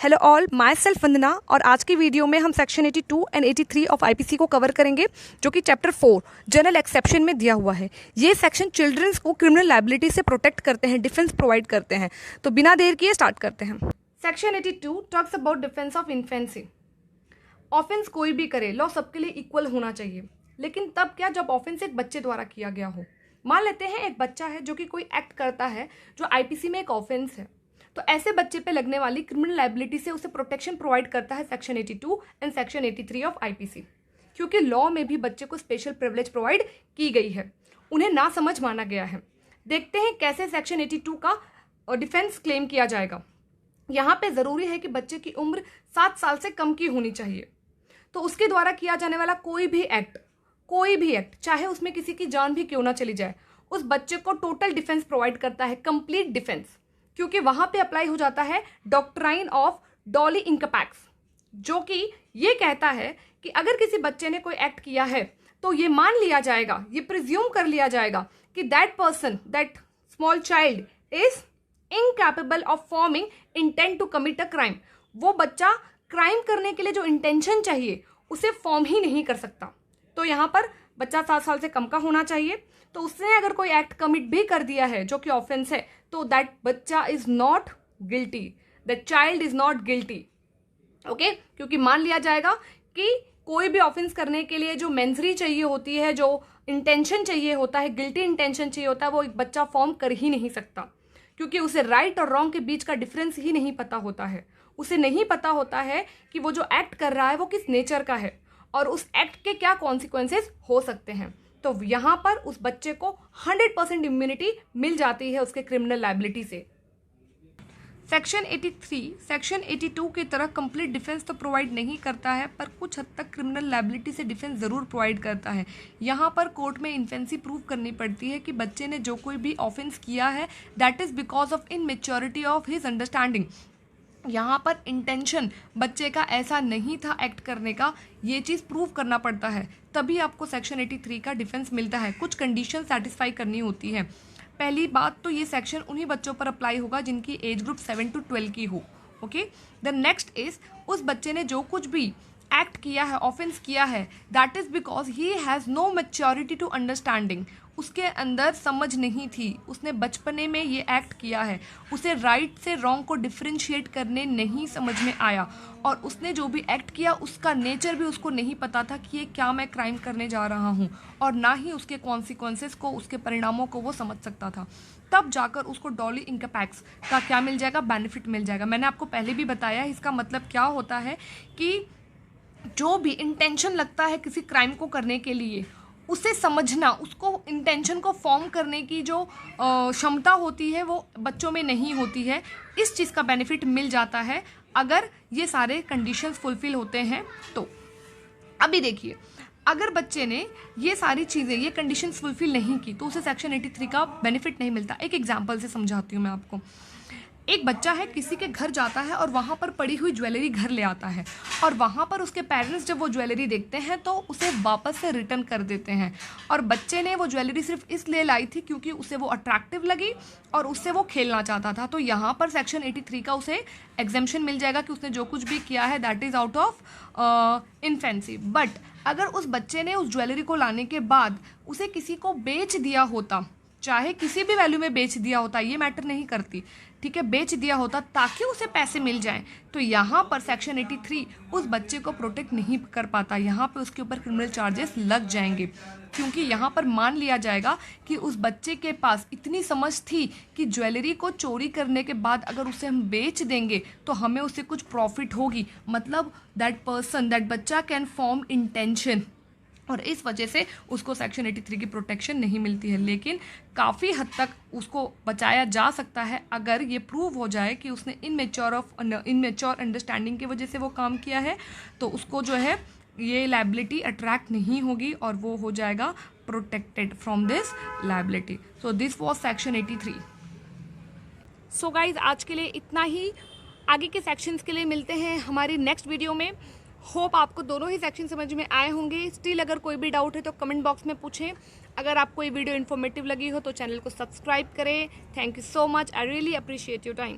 Hello all, my self वंदना और आज की वीडियो में हम सेक्शन 82 एंड 83 ऑफ आईपीसी को कवर करेंगे जो कि चैप्टर 4 जनरल एक्सेप्शन में दिया हुआ है। ये सेक्शन चिल्ड्रंस को क्रिमिनल लायबिलिटी से प्रोटेक्ट करते हैं, डिफेंस प्रोवाइड करते हैं। तो बिना देर किए स्टार्ट करते हैं। Section 82 talks about defence of infancy. Offence कोई भी करे, लॉ सबके लिए इक्वल होना चाहिए, लेकिन तब क्या जब ऑफेंस एक बच्चे द्वारा किया गया हो। मान लेते हैं एक बच्चा है जो कि कोई एक्ट करता है जो आईपीसी में एक ऑफेंस है, तो ऐसे बच्चे पे लगने वाली क्रिमिनल लायबिलिटी से उसे प्रोटेक्शन प्रोवाइड करता है section 82 and section 83 of IPC, क्योंकि लॉ में भी बच्चे को स्पेशल प्रिविलेज प्रोवाइड की गई है, उन्हें ना समझ माना गया है। देखते हैं कैसे सेक्शन 82 का डिफेंस क्लेम किया जाएगा। यहाँ पे जरूरी है कि बच्चे की उम्र 7 साल से कम की होनी चाहिए। तो उसके द्वारा किया जाने वाला कोई भी एक्ट चाहे उसमें किसी की जान भी क्यों ना चली जाए, उस बच्चे को टोटल डिफेंस प्रोवाइड करता है, कंप्लीट डिफेंस, क्योंकि वहां पे अप्लाई हो जाता है डॉक्ट्राइन ऑफ डॉली इंकपैक्स, जो कि ये कहता है कि अगर किसी बच्चे ने कोई एक्ट किया है तो ये मान लिया जाएगा, ये प्रिज्यूम कर लिया जाएगा कि that person, that small child is incapable of forming intent to commit a crime. वो बच्चा क्राइम करने के लिए जो इंटेंशन चाहिए उसे फॉर्म ही नहीं कर सकता। तो यहाँ पर बच्चा 7 साल से कम का होना चाहिए। तो उसने अगर कोई एक्ट कमिट भी कर दिया है जो कि ऑफेंस है, तो दैट बच्चा is not guilty, that child is not guilty. Okay, क्योंकि मान लिया जाएगा कि कोई भी ऑफेंस करने के लिए जो मेंसरी चाहिए होती है, जो इंटेंशन चाहिए होता है, गिल्टी इंटेंशन चाहिए होता है, वो एक बच्चा फॉर्म कर ही नहीं सकता, क्योंकि उसे राइट और रॉन्ग के बीच का डिफरेंस ही नहीं पता होता है। उसे नहीं पता होता है कि वो जो एक्ट कर रहा है वो किस नेचर का है और उस एक्ट के क्या कॉन्सिक्वेंसेस हो सकते हैं। तो यहाँ पर उस बच्चे को 100% इम्यूनिटी मिल जाती है उसके क्रिमिनल लायबिलिटी से। सेक्शन 83 सेक्शन 82 की तरह कंप्लीट डिफेंस तो प्रोवाइड नहीं करता है, पर कुछ हद तक क्रिमिनल लायबिलिटी से डिफेंस जरूर प्रोवाइड करता है। यहाँ पर कोर्ट में इन्फेंसी प्रूव करनी पड़ती है कि बच्चे ने जो कोई भी ऑफेंस किया है that is because of immaturity of his understanding. यहाँ पर इंटेंशन बच्चे का ऐसा नहीं था एक्ट करने का, ये चीज़ प्रूव करना पड़ता है, तभी आपको सेक्शन 83 का डिफेंस मिलता है। कुछ कंडीशन सेटिस्फाई करनी होती है। पहली बात तो ये सेक्शन उन्हीं बच्चों पर अप्लाई होगा जिनकी एज ग्रुप 7 to 12 की हो। ओके, द नेक्स्ट इज उस बच्चे ने जो कुछ भी एक्ट किया है, ऑफेंस किया है, that is because he has no maturity to understanding. उसके अंदर समझ नहीं थी, उसने बचपने में ये एक्ट किया है, उसे राइट से रॉन्ग को डिफ्रेंशिएट करने नहीं समझ में आया, और उसने जो भी एक्ट किया उसका नेचर भी उसको नहीं पता था कि ये क्या मैं क्राइम करने जा रहा हूँ, और ना ही उसके कॉन्सिक्वेंसेस को, उसके परिणामों को वो समझ सकता था। तब जाकर उसको डॉली इंकपैक्स का क्या मिल जाएगा, बेनिफिट मिल जाएगा। मैंने आपको पहले भी बताया इसका मतलब क्या होता है कि जो भी इंटेंशन लगता है किसी क्राइम को करने के लिए, उसे समझना, उसको इंटेंशन को फॉर्म करने की जो क्षमता होती है वो बच्चों में नहीं होती है। इस चीज़ का बेनिफिट मिल जाता है अगर ये सारे कंडीशंस फुलफिल होते हैं। तो अभी देखिए, अगर बच्चे ने ये सारी चीज़ें, ये कंडीशंस फुलफिल नहीं की तो उसे सेक्शन 83 का बेनिफिट नहीं मिलता। एक एग्जाम्पल से समझाती हूँ मैं आपको। एक बच्चा है, किसी के घर जाता है और वहाँ पर पड़ी हुई ज्वेलरी घर ले आता है, और वहाँ पर उसके पेरेंट्स जब वो ज्वेलरी देखते हैं तो उसे वापस से रिटर्न कर देते हैं। और बच्चे ने वो ज्वेलरी सिर्फ इसलिए लाई थी क्योंकि उसे वो अट्रैक्टिव लगी और उससे वो खेलना चाहता था। तो यहाँ पर सेक्शन 83 का उसे एग्जेम्पशन मिल जाएगा कि उसने जो कुछ भी किया है that is out of infancy. But अगर उस बच्चे ने उस ज्वेलरी को लाने के बाद उसे किसी को बेच दिया होता, चाहे किसी भी वैल्यू में बेच दिया होता, ये मैटर नहीं करती, ठीक है, बेच दिया होता ताकि उसे पैसे मिल जाएं, तो यहाँ पर सेक्शन 83 उस बच्चे को प्रोटेक्ट नहीं कर पाता। यहाँ पे उसके ऊपर क्रिमिनल चार्जेस लग जाएंगे, क्योंकि यहाँ पर मान लिया जाएगा कि उस बच्चे के पास इतनी समझ थी कि ज्वेलरी को चोरी करने के बाद अगर उसे हम बेच देंगे तो हमें उससे कुछ प्रॉफिट होगी, मतलब दैट पर्सन, दैट बच्चा कैन फॉर्म इंटेंशन, और इस वजह से उसको सेक्शन 83 की प्रोटेक्शन नहीं मिलती है। लेकिन काफ़ी हद तक उसको बचाया जा सकता है अगर ये प्रूव हो जाए कि उसने इनमेच्योर अंडरस्टैंडिंग की वजह से वो काम किया है, तो उसको जो है ये लायबिलिटी अट्रैक्ट नहीं होगी और वो हो जाएगा protected from this liability. So this was section 83। So guys, आज के लिए इतना ही। आगे के सेक्शंस के लिए मिलते हैं हमारी नेक्स्ट वीडियो में। होप आपको दोनों ही सेक्शन समझ में आए होंगे। स्टिल अगर कोई भी डाउट है तो कमेंट बॉक्स में पूछें। अगर आपको ये वीडियो इन्फॉर्मेटिव लगी हो तो चैनल को सब्सक्राइब करें। Thank you so much, I really appreciate your time.